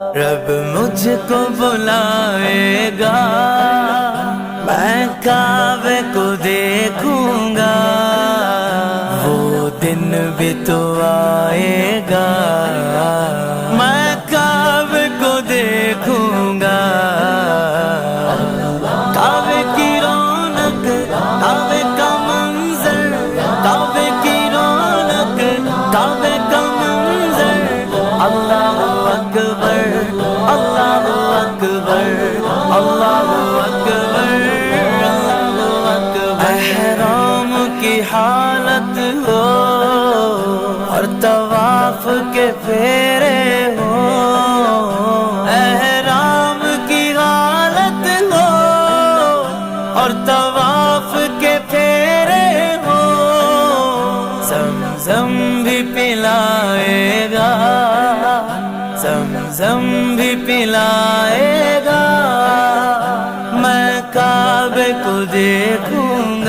رب مجھ کو بلائے گا، میں کعبے کو دیکھوں گا، وہ دن بھی تو آئے گا، میں کعبے کو دیکھوں گا، کعبے کی رونق، کعبے کا منظر، کعبے کی رونق، کعبے کا منظر، اللہ اکبر، اللہ اکبر، اللہ اکبر، اللہ اکبر۔ احرام کی حالت ہو اور طواف کے پھیرے ہو، احرام کی حالت ہو اور طواف کے پھیرے ہو، زمزم بھی پلائے گا، زمزم بھی پلائے گا، میں کعبے کو دیکھوں گا۔